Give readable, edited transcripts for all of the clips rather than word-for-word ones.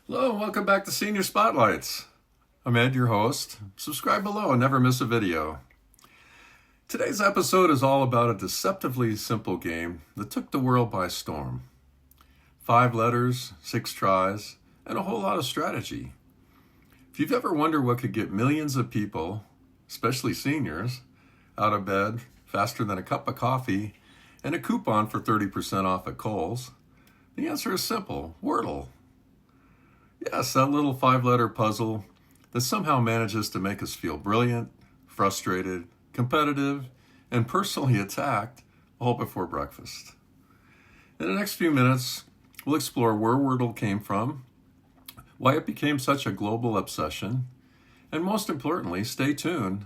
Hello and welcome back to Senior Spotlights. I'm Ed, your host. Subscribe below and never miss a video. Today's episode is all about a deceptively simple game that took the world by storm. 5 letters, 6 tries, and a whole lot of strategy. If you've ever wondered what could get millions of people, especially seniors, out of bed faster than a cup of coffee and a coupon for 30% off at Kohl's, the answer is simple: Wordle. Yes, that little 5-letter puzzle that somehow manages to make us feel brilliant, frustrated, competitive, and personally attacked all before breakfast. In the next few minutes, we'll explore where Wordle came from, why it became such a global obsession, and most importantly, stay tuned.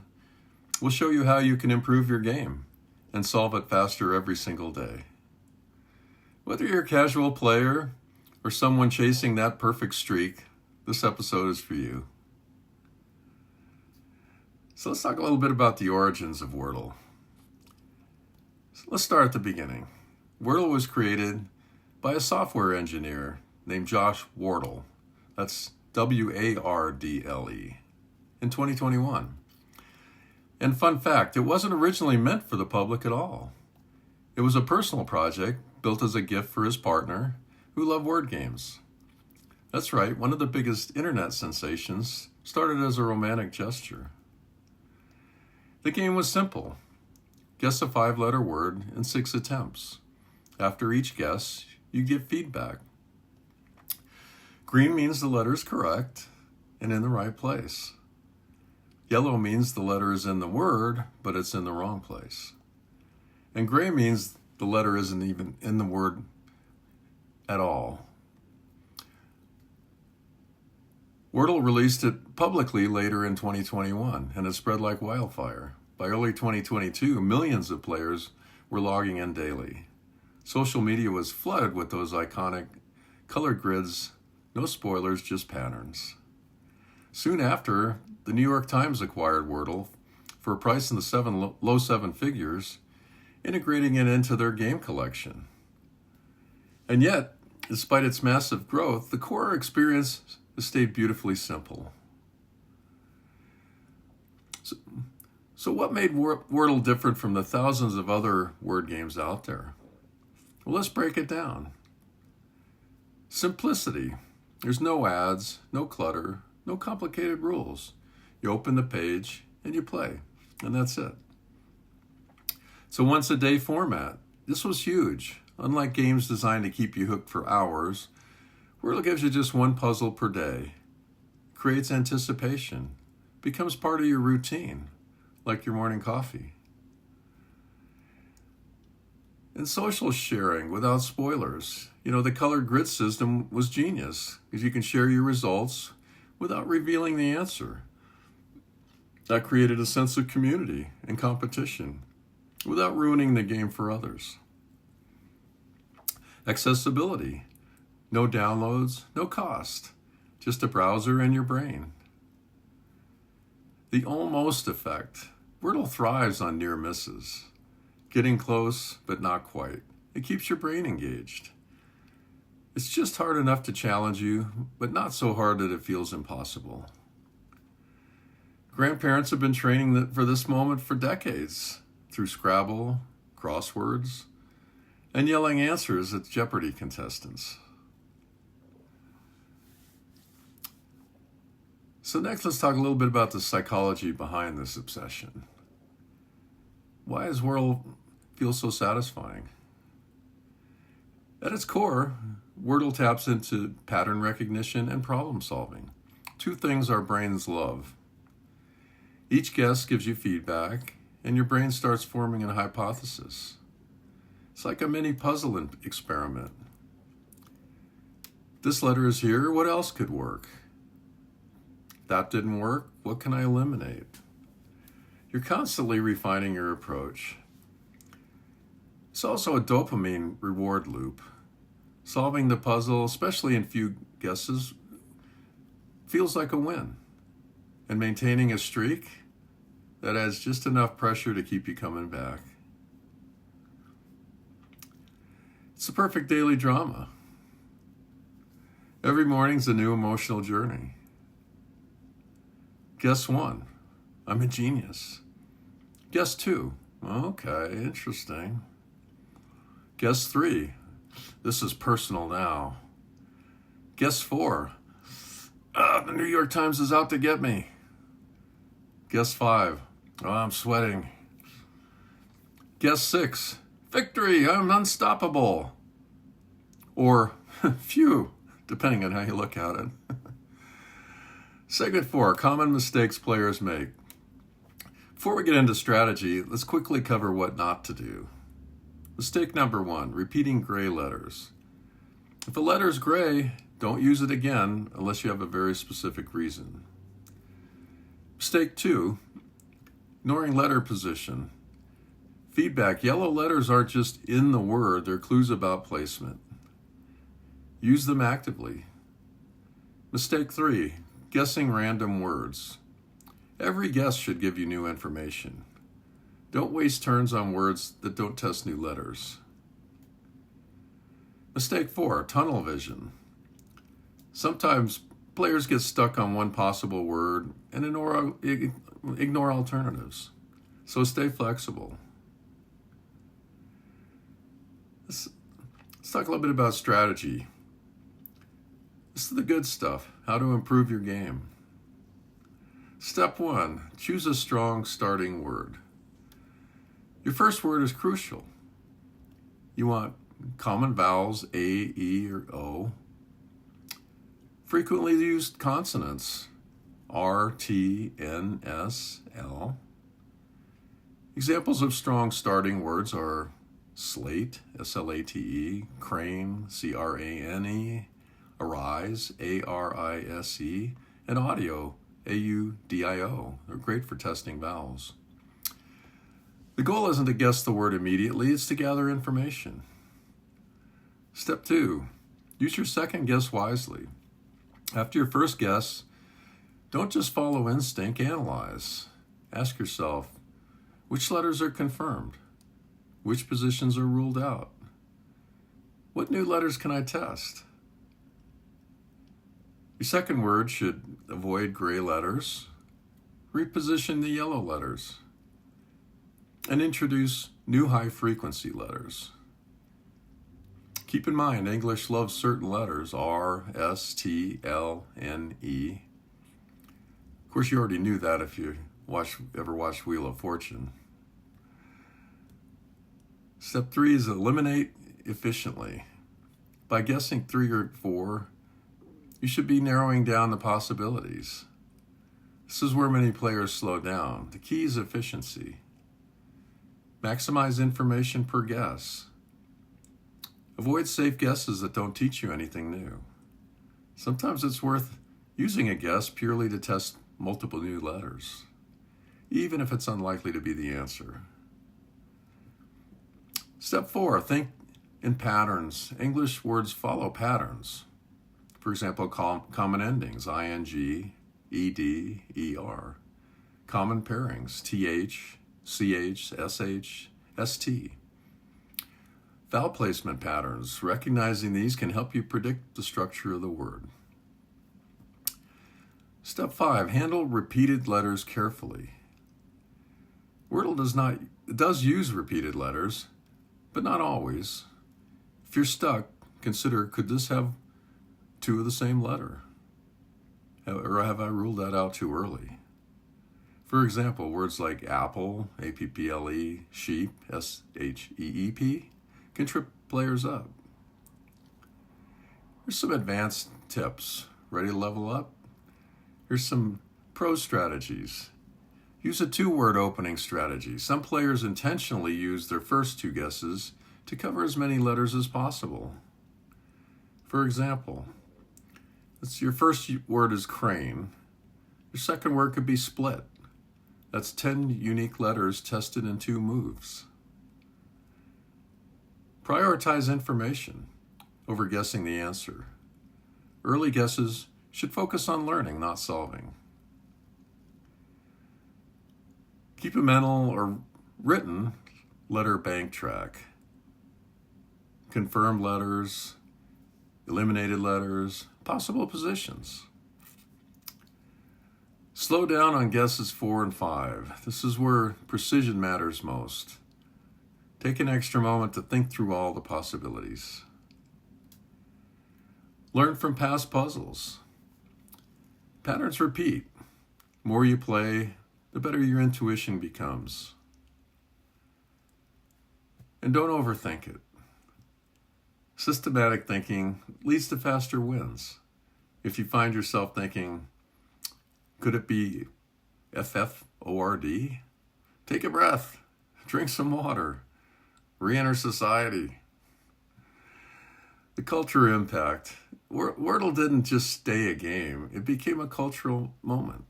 We'll show you how you can improve your game and solve it faster every single day. Whether you're a casual player or someone chasing that perfect streak, this episode is for you. So let's talk a little bit about the origins of Wordle. So let's start at the beginning. Wordle was created by a software engineer named Josh Wardle. That's W-A-R-D-L-E, in 2021. And fun fact, it wasn't originally meant for the public at all. It was a personal project built as a gift for his partner, who loved word games. That's right, one of the biggest internet sensations started as a romantic gesture. The game was simple. Guess a 5-letter word in 6 attempts. After each guess, you get feedback. Green means the letter is correct and in the right place. Yellow means the letter is in the word, but it's in the wrong place. And gray means the letter isn't even in the word at all. Wordle released it publicly later in 2021, and it spread like wildfire. By early 2022, millions of players were logging in daily. Social media was flooded with those iconic colored grids, no spoilers, just patterns. Soon after, the New York Times acquired Wordle for a price in the low 7 figures, integrating it into their game collection. And yet, despite its massive growth, the core experience has stayed beautifully simple. So what made Wordle different from the thousands of other word games out there? Well, let's break it down. Simplicity. There's no ads, no clutter, no complicated rules. You open the page and you play, and that's it. It's a once-a-day format. This was huge. Unlike games designed to keep you hooked for hours, Wordle gives you just one puzzle per day. Creates anticipation. Becomes part of your routine, like your morning coffee. And social sharing without spoilers. The colored grid system was genius, because you can share your results without revealing the answer. That created a sense of community and competition without ruining the game for others. Accessibility. No downloads, no cost. Just a browser and your brain. The almost effect. Wordle thrives on near misses. Getting close, but not quite. It keeps your brain engaged. It's just hard enough to challenge you, but not so hard that it feels impossible. Grandparents have been training for this moment for decades, through Scrabble, crosswords, and yelling answers at Jeopardy contestants. So next, let's talk a little bit about the psychology behind this obsession. Why does Wordle feel so satisfying? At its core, Wordle taps into pattern recognition and problem solving, 2 things our brains love. Each guess gives you feedback, and your brain starts forming a hypothesis. It's like a mini puzzle experiment. This letter is here, what else could work? That didn't work, what can I eliminate? You're constantly refining your approach. It's also a dopamine reward loop. Solving the puzzle, especially in few guesses, feels like a win. And maintaining a streak, that adds just enough pressure to keep you coming back. It's the perfect daily drama. Every morning's a new emotional journey. Guess 1, I'm a genius. Guess 2, okay, interesting. Guess 3, this is personal now. Guess 4, the New York Times is out to get me. Guess 5, oh, I'm sweating. Guess 6, victory, I'm unstoppable. Or, phew, depending on how you look at it. Segment 4, common mistakes players make. Before we get into strategy, let's quickly cover what not to do. Mistake number 1, repeating gray letters. If a letter is gray, don't use it again unless you have a very specific reason. Mistake 2, ignoring letter position. Feedback, yellow letters aren't just in the word, they're clues about placement. Use them actively. Mistake 3, guessing random words. Every guess should give you new information. Don't waste turns on words that don't test new letters. Mistake 4, tunnel vision. Sometimes players get stuck on one possible word and ignore alternatives. So stay flexible. Let's talk a little bit about strategy. This is the good stuff, how to improve your game. Step 1, choose a strong starting word. Your first word is crucial. You want common vowels, A, E, or O. Frequently used consonants, R, T, N, S, L. Examples of strong starting words are slate, S-L-A-T-E, crane, C-R-A-N-E, arise, A-R-I-S-E, and audio, A-U-D-I-O. They're great for testing vowels. The goal isn't to guess the word immediately, it's to gather information. Step 2, use your second guess wisely. After your first guess, don't just follow instinct, analyze. Ask yourself, which letters are confirmed? Which positions are ruled out? What new letters can I test? Your second word should avoid gray letters, reposition the yellow letters, and introduce new high-frequency letters. Keep in mind, English loves certain letters, R, S, T, L, N, E. Of course, you already knew that if you ever watched Wheel of Fortune. Step 3 is eliminate efficiently. By guessing 3 or 4, you should be narrowing down the possibilities. This is where many players slow down. The key is efficiency. Maximize information per guess. Avoid safe guesses that don't teach you anything new. Sometimes it's worth using a guess purely to test multiple new letters, even if it's unlikely to be the answer. Step 4, think in patterns. English words follow patterns. For example, common endings, ing, ed, er. Common pairings, th, ch, sh, st. Vowel placement patterns. Recognizing these can help you predict the structure of the word. Step 5, handle repeated letters carefully. Wordle does use repeated letters, but not always. If you're stuck, consider, could this have 2 of the same letter? Or have I ruled that out too early? For example, words like apple, A-P-P-L-E, sheep, S-H-E-E-P, can trip players up. Here's some advanced tips. Ready to level up? Here's some pro strategies. Use a 2-word opening strategy. Some players intentionally use their first 2 guesses to cover as many letters as possible. For example, your first word is crane. Your second word could be split. That's 10 unique letters tested in 2 moves. Prioritize information over guessing the answer. Early guesses should focus on learning, not solving. Keep a mental or written letter bank track. Confirmed letters, eliminated letters, possible positions. Slow down on guesses 4 and 5. This is where precision matters most. Take an extra moment to think through all the possibilities. Learn from past puzzles. Patterns repeat. The more you play, the better your intuition becomes. And don't overthink it. Systematic thinking leads to faster wins. If you find yourself thinking, could it be FFORD? Take a breath, drink some water, re-enter society. The culture impact. Wordle didn't just stay a game, it became a cultural moment.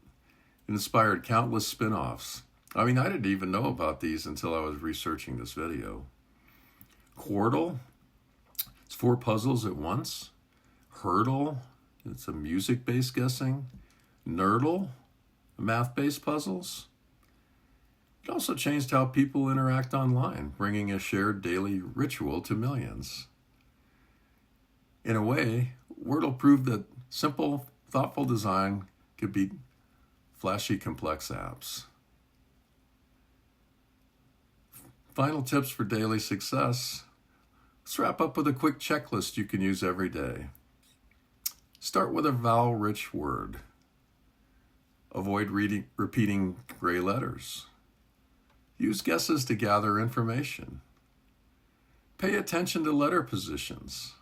It inspired countless spin-offs. I didn't even know about these until I was researching this video. Wordle, it's 4 puzzles at once. Hurdle, it's a music-based guessing. Nerdle, math-based puzzles. It also changed how people interact online, bringing a shared daily ritual to millions. In a way, Wordle proved that simple, thoughtful design could beat flashy, complex apps. Final tips for daily success. Let's wrap up with a quick checklist you can use every day. Start with a vowel-rich word. Avoid repeating gray letters. Use guesses to gather information. Pay attention to letter positions.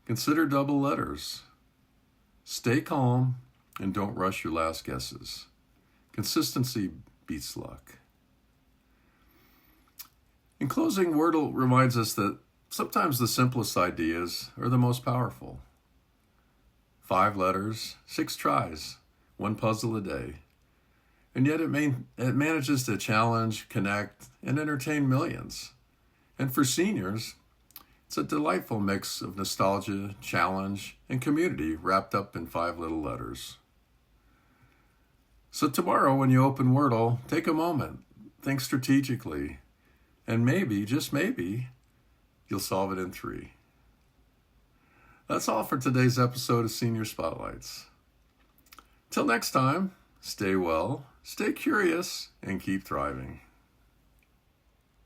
Consider double letters. Stay calm and don't rush your last guesses. Consistency beats luck. In closing, Wordle reminds us that sometimes the simplest ideas are the most powerful. 5 letters, 6 tries, 1 puzzle a day. And yet it manages to challenge, connect, and entertain millions. And for seniors, it's a delightful mix of nostalgia, challenge, and community wrapped up in 5 little letters. So tomorrow when you open Wordle, take a moment, think strategically, and maybe, just maybe, you'll solve it in 3. That's all for today's episode of Senior Spotlights. Till next time, stay well, stay curious, and keep thriving.